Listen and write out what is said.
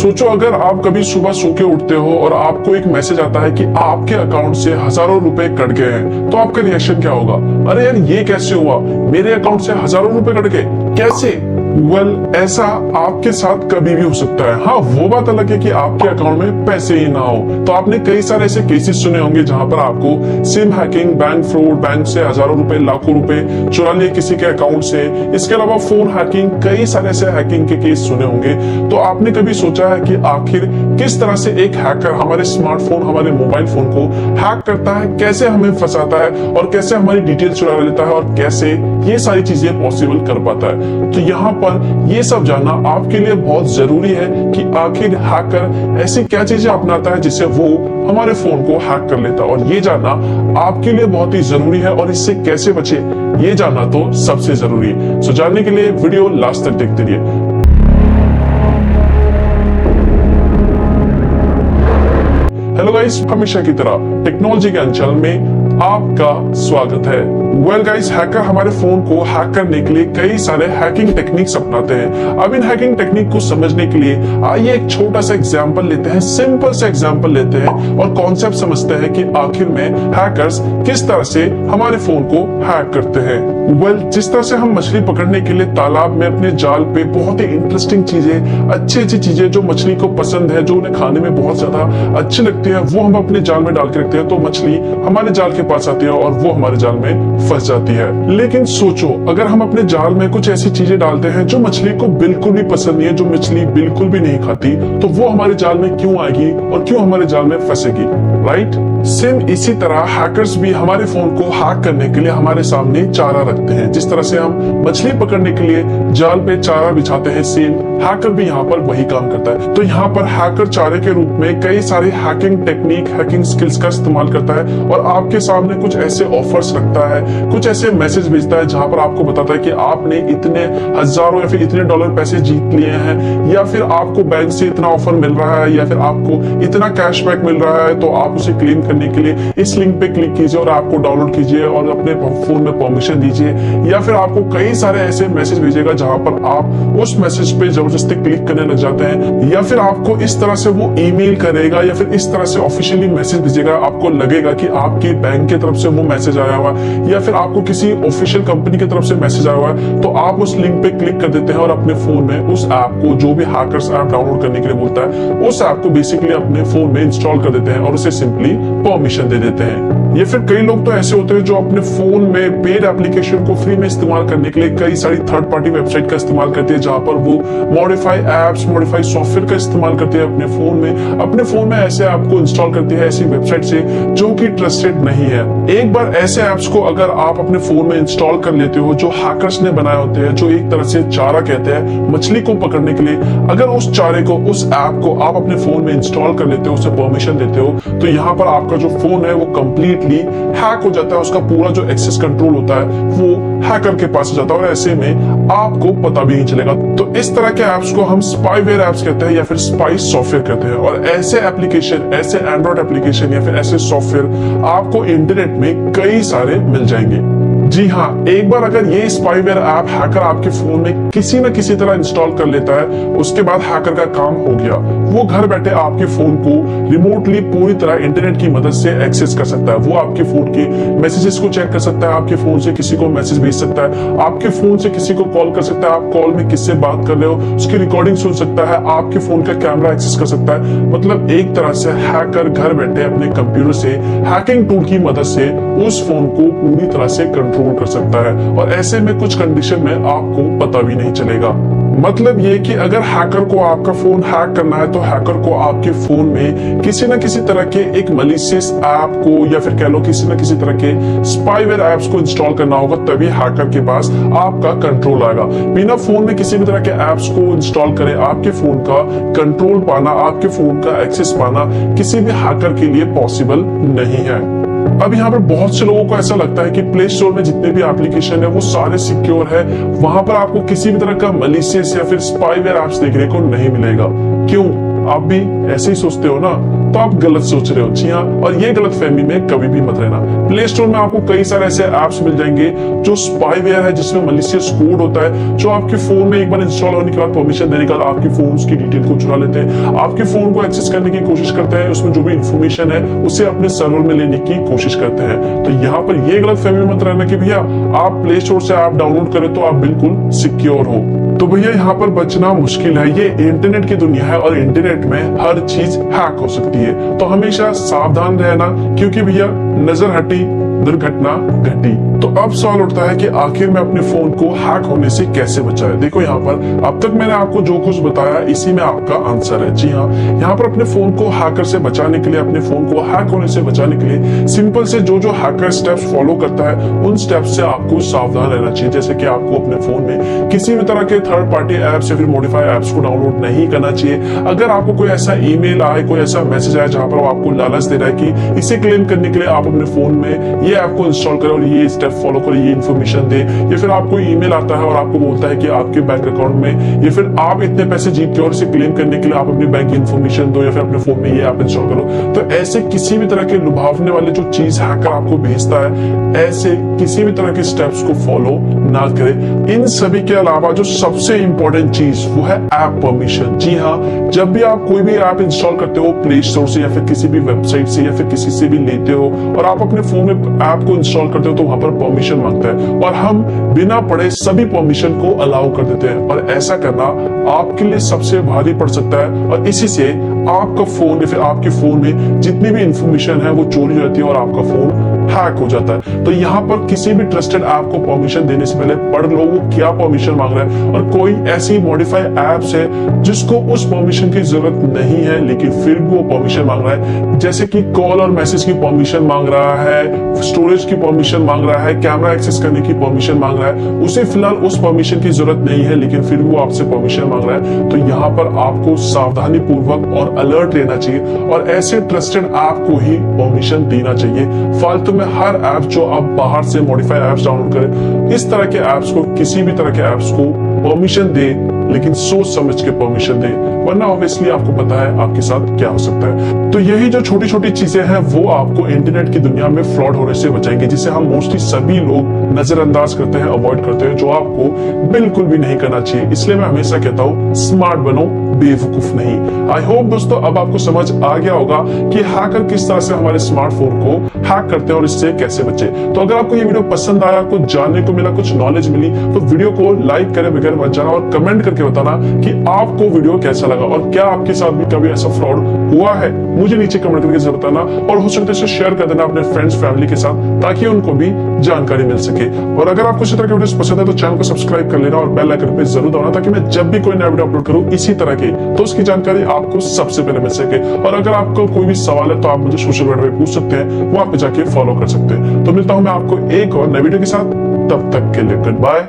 सोचो अगर आप कभी सुबह सो के उठते हो और आपको एक मैसेज आता है कि आपके अकाउंट से हजारों रुपए कट गए हैं, तो आपका रिएक्शन क्या होगा? अरे यार ये कैसे हुआ, मेरे अकाउंट से हजारों रुपए कट गए कैसे? ऐसा आपके साथ कभी भी हो सकता है। हाँ, वो बात अलग है कि आपके अकाउंट में पैसे ही ना हो। तो आपने कई सारे ऐसे केसेस सुने होंगे जहां पर आपको SIM hacking, bank fraud, bank से हजारों रुपए, लाखों रुपए चुरा लिए किसी के अकाउंट से। इसके अलावा फोन हैकिंग, कई सारे ऐसे हैकिंग के केस सुने होंगे। तो आपने कभी सोचा है कि आखिर किस तरह से एक हैकर हमारे स्मार्टफोन, हमारे मोबाइल फोन को हैक करता है, कैसे हमें फंसाता है और कैसे हमारी डिटेल चुरा लेता है और कैसे ये सारी चीजें पॉसिबल कर पाता है? तो यहाँ पर ये सब जानना आपके लिए बहुत जरूरी है कि आखिर हैकर ऐसी क्या चीजें अपनाता है जिससे वो हमारे फोन को हैक कर लेता है। और ये जानना आपके लिए बहुत ही जरूरी है और इससे कैसे बचे ये जानना तो सबसे जरूरी है। सो जानने के लिए वीडियो लास्ट तक देखते रहिए। हेलो गाइस, हमेशा की तरह टेक्नोलॉजी के अंचल में आपका स्वागत है। गाइस, हैकर हमारे फोन को हैक करने के लिए कई सारे हैकिंग टेक्निक्स अपनाते हैं। अब इन हैकिंग टेक्निक को समझने के लिए आइए एक छोटा सा एग्जांपल लेते हैं, सिंपल सा एग्जांपल लेते हैं और कॉन्सेप्ट समझते हैं कि आखिर में हैकर्स किस तरह से हमारे फोन को हैक करते हैं। जिस तरह से हम मछली पकड़ने के लिए तालाब में अपने जाल पे बहुत ही इंटरेस्टिंग चीजें, अच्छी चीजें जो मछली को पसंद है, जो उन्हें खाने में बहुत ज्यादा अच्छी लगती है, वो हम अपने जाल में डाल के रखते हैं, तो मछली हमारे जाल के पास आती है और वो हमारे जाल में फंस जाती है। लेकिन सोचो अगर हम अपने जाल में कुछ ऐसी चीजें डालते हैं जो मछली को बिल्कुल भी पसंद नहीं है, जो मछली बिल्कुल भी नहीं खाती, तो वो हमारे जाल में क्यों आएगी और क्यों हमारे जाल में फंसेगी? राइट? सेम इसी तरह हैकर्स भी हमारे फोन को हैक करने के लिए हमारे सामने चारा रखते हैं। जिस तरह से हम मछली पकड़ने के लिए जाल पे चारा बिछाते हैं, सेम हैकर भी यहाँ पर वही काम करता है। तो यहाँ पर हैकर चारे के रूप में कई सारे हैकिंग टेक्निक, हैकिंग स्किल्स का इस्तेमाल करता है और आपके सामने कुछ ऐसे ऑफर्स रखता है, कुछ ऐसे मैसेज भेजता है जहां पर आपको बताता है कि आपने इतने हजारों या फिर इतने डॉलर पैसे जीत लिए हैं, या फिर आपको बैंक से इतना ऑफर मिल रहा है, या फिर आपको इतना कैशबैक मिल रहा है, तो आप उसे क्लेम करने के लिए इस लिंक पे क्लिक कीजिए और आपको डाउनलोड कीजिए और अपने फोन में परमिशन दीजिए। या फिर आपको कई सारे ऐसे मैसेज भेजेगा जहां पर आप उस मैसेज पे जबरदस्ती क्लिक करने लग जाते हैं, या फिर आपको इस तरह से वो ईमेल करेगा या फिर इस तरह से ऑफिशियली मैसेज भेजेगा, आपको लगेगा कि आपके बैंक की तरफ से वो मैसेज आया हुआ है या फिर आपको किसी ऑफिशियल कंपनी की तरफ से मैसेज आया हुआ है, तो आप उस लिंक पे क्लिक कर देते हैं और अपने फोन में उस ऐप को, जो भी हैकर्स ऐप डाउनलोड करने के लिए बोलता है, उस ऐप को बेसिकली अपने फोन में इंस्टॉल कर देते हैं और उसे सिंपली परमिशन दे देते हैं। ये फिर कई लोग तो ऐसे होते हैं जो अपने फोन में पेड एप्लीकेशन को फ्री में इस्तेमाल करने के लिए कई सारी थर्ड पार्टी वेबसाइट का इस्तेमाल करते हैं, जहां पर वो मॉडिफाई एप्स, मॉडिफाई सॉफ्टवेयर का इस्तेमाल करते हैं अपने फोन में। अपने फोन में ऐसे ऐप को इंस्टॉल करते हैं ऐसी वेबसाइट से जो कि ट्रस्टेड नहीं है। एक बार ऐसे ऐप्स को अगर आप अपने फोन में इंस्टॉल कर लेते हो जो हैकर्स ने बनाए होते हैं, जो एक तरह से चारा कहते हैं मछली को पकड़ने के लिए, अगर उस चारे को, उस ऐप को आप अपने फोन में इंस्टॉल कर लेते हो, उसे परमिशन देते हो, तो यहाँ पर आपका जो फोन है वो कंप्लीटली हैक हो जाता है। उसका पूरा जो एक्सेस कंट्रोल होता है वो हैकर के पास जाता है और ऐसे में आपको पता भी नहीं चलेगा। तो इस तरह के ऐप्स को हम स्पाईवेयर ऐप्स कहते हैं या फिर स्पाई सॉफ्टवेयर कहते हैं। और ऐसे एप्लीकेशन, ऐसे एंड्रॉइड एप्लीकेशन या फिर ऐसे सॉफ्टवेयर आपको इंटरनेट में कई सारे मिल जाएंगे। जी हाँ, एक बार अगर ये स्पाईवेयर ऐप हैकर आपके फोन में किसी न किसी तरह इंस्टॉल कर लेता है, उसके बाद हैकर का काम हो गया। वो घर बैठे आपके फोन को रिमोटली पूरी तरह इंटरनेट की मदद से एक्सेस कर सकता है। वो आपके फोन के मैसेजेस को चेक कर सकता है, आपके फोन से किसी को मैसेज भेज सकता है, आपके फोन से किसी को कॉल कर सकता है, आप कॉल में किससे बात कर रहे हो उसकी रिकॉर्डिंग सुन सकता है, आपके फोन का कैमरा एक्सेस कर सकता है। मतलब एक तरह से हैकर घर बैठे अपने कंप्यूटर से हैकिंग टूल की मदद से उस फोन को पूरी तरह से कंट्रोल कर सकता है और ऐसे में कुछ कंडीशन में आपको पता भी नहीं चलेगा। मतलब ये कि अगर हैकर को आपका फोन हैक करना है तो हैकर को आपके फोन में किसी न किसी तरह के एक मलिशियस ऐप को या फिर कह लो किसी न किसी तरह के स्पाईवेयर ऐप्स को इंस्टॉल करना होगा, तभी हैकर के पास आपका कंट्रोल आएगा। बिना फोन में किसी भी तरह के ऐप्स को इंस्टॉल करे आपके फोन का कंट्रोल पाना, आपके फोन का एक्सेस पाना किसी भी हैकर के लिए पॉसिबल नहीं है। अब यहाँ पर बहुत से लोगों को ऐसा लगता है कि प्ले स्टोर में जितने भी एप्लीकेशन है वो सारे सिक्योर है, वहां पर आपको किसी भी तरह का मलिशियस या फिर स्पाईवेयर ऐप्स देखने को नहीं मिलेगा। क्यों? आप भी ऐसे ही सोचते हो ना? तो आप गलत सोच रहे हो। जी हाँ, और ये गलत फहमी में कभी भी मत रहना। प्ले स्टोर में आपको कई सारे ऐसे ऐप्स मिल जाएंगे जो स्पाईवेयर है, जिसमें मलिशियस कोड होता है, जो आपके फोन में एक बार इंस्टॉल होने के बाद परमिशन देने के बाद आपकी फोन की डिटेल को चुरा लेते हैं, आपके फोन को एक्सेस करने की कोशिश करते हैं, उसमें जो भी इंफॉर्मेशन है उसे अपने सर्वर में लेने की कोशिश करते हैं। तो यहाँ पर ये गलत फहमी में मत रहना कि भैया आप प्ले स्टोर से ऐप डाउनलोड करें तो आप बिल्कुल सिक्योर हो। तो भैया यहाँ पर बचना मुश्किल है। ये इंटरनेट की दुनिया है और इंटरनेट में हर चीज हैक हो सकती है, तो हमेशा सावधान रहना, क्योंकि भैया नजर हटी दुर्घटना घटी। तो अब सवाल उठता है कि आखिर में अपने फोन को हैक होने से कैसे बचाएं। देखो यहाँ पर अब तक मैंने आपको जो कुछ बताया इसी में आपका आंसर है। जी हाँ, यहाँ पर अपने फोन को हैकर से बचाने के लिए, अपने फोन को हैक होने से बचाने के लिए सिंपल से जो हैकर स्टेप्स फॉलो करता है उन स्टेप्स से आपको सावधान रहना चाहिए। जैसे कि आपको अपने फोन में किसी भी तरह के थर्ड पार्टी एप्स या फिर मॉडिफाई एप्स को डाउनलोड नहीं करना चाहिए। अगर आपको कोई ऐसा ईमेल आए, कोई ऐसा मैसेज आए जहां पर वो आपको लालच दे रहा है कि इसे क्लेम करने के लिए आप अपने फोन में ये ऐप को इंस्टॉल करें और ये स्टेप फॉलो करें, ये इन्फॉर्मेशन दे, या फिर आपको ईमेल आता है और आपको बोलता है कि आपके बैंक अकाउंट में या फिर आप इतने पैसे जीत के और इसे क्लेम करने के लिए आप अपनी बैंक की इन्फॉर्मेशन दो या फिर अपने फोन में ये ऐप इंस्टॉल करो, तो ऐसे किसी भी तरह के लुभावने वाले जो चीज हैकर आपको भेजता है, ऐसे किसी भी तरह के स्टेप्स को फॉलो ना करें। इन सभी के अलावा जो सबसे इंपॉर्टेंट चीज वो है ऐप परमिशन। जी हाँ, जब भी आप कोई भी ऐप इंस्टॉल करते हो प्ले स्टोर से या फिर किसी भी वेबसाइट से या फिर किसी से भी लेते हो और आप अपने फोन में ऐप को इंस्टॉल करते हो तो वहां पर परमिशन मांगता है और हम बिना पढ़े सभी परमिशन को अलाउ कर देते हैं, और ऐसा करना आपके लिए सबसे भारी पड़ सकता है और इसी से आपका फोन या फिर आपके फोन में जितनी भी इंफॉर्मेशन है वो चोरी हो जाती है और आपका फोन हैक हो जाता है। तो यहाँ पर किसी भी ट्रस्टेड ऐप को परमिशन देने से पहले पढ़ लो वो क्या परमिशन मांग रहा है, और कोई ऐसी मॉडिफाई एप्स है जिसको उस परमिशन की जरूरत नहीं है लेकिन फिर भी वो परमिशन मांग रहा है, जैसे कि कॉल और मैसेज की परमिशन मांग रहा है, स्टोरेज की परमिशन मांग रहा है, कैमरा एक्सेस करने की परमिशन मांग रहा है, उसे फिलहाल उस परमिशन की जरूरत नहीं है लेकिन फिर भी वो आपसे परमिशन मांग रहा है। तो यहाँ पर आपको सावधानी पूर्वक और अलर्ट रहना चाहिए और ऐसे ट्रस्टेड ऐप को ही परमिशन देना चाहिए। फालतू में हर ऐप जो आप बाहर से मॉडिफाई ऐप्स डाउनलोड करें, इस तरह के ऐप्स को, किसी भी तरह के ऐप्स को परमिशन दे लेकिन सोच समझ के परमिशन दे, वरना ऑब्वियसली आपको पता है आपके साथ क्या हो सकता है। तो यही जो छोटी छोटी चीजें हैं वो आपको इंटरनेट की दुनिया में फ्रॉड होने से बचाएंगे, जिसे हम मोस्टली सभी लोग नजरअंदाज करते हैं, अवॉइड करते हैं, जो आपको बिल्कुल भी नहीं करना चाहिए। इसलिए मैं हमेशा कहता हूँ स्मार्ट बनो, बेवकूफ नहीं। आई होप दोस्तों अब आपको समझ आ गया होगा कि हैकर किस तरह से हमारे स्मार्टफोन को हैक करते हैं और इससे कैसे बचे। तो अगर आपको ये वीडियो पसंद आया, कुछ जानने को मिला, कुछ नॉलेज मिली, तो वीडियो को लाइक करे बगैर मत जाना और कमेंट करके बताना कि आपको वीडियो कैसा लगा और क्या आपके साथ भी कभी ऐसा फ्रॉड हुआ है। मुझे नीचे कमेंट करके जरूर बताना और हो सकता है इसे शेयर कर देना अपने फ्रेंड्स फैमिली के साथ ताकि उनको भी जानकारी मिल सके। और अगर आपको इसी तरह के वीडियोस पसंद है तो चैनल को सब्सक्राइब कर लेना और बेल आइकन पे जरूर दबाना ताकि मैं जब भी कोई नया वीडियो अपलोड करूं इसी तरह की तो उसकी जानकारी आपको सबसे पहले मिल सके। और अगर आपको कोई भी सवाल है तो आप मुझे सोशल मीडिया पे पूछ सकते हैं, वहां पे जाके फॉलो कर सकते हैं। तो मिलता हूं मैं आपको एक और नई वीडियो के साथ, तब तक के लिए गुड बाय।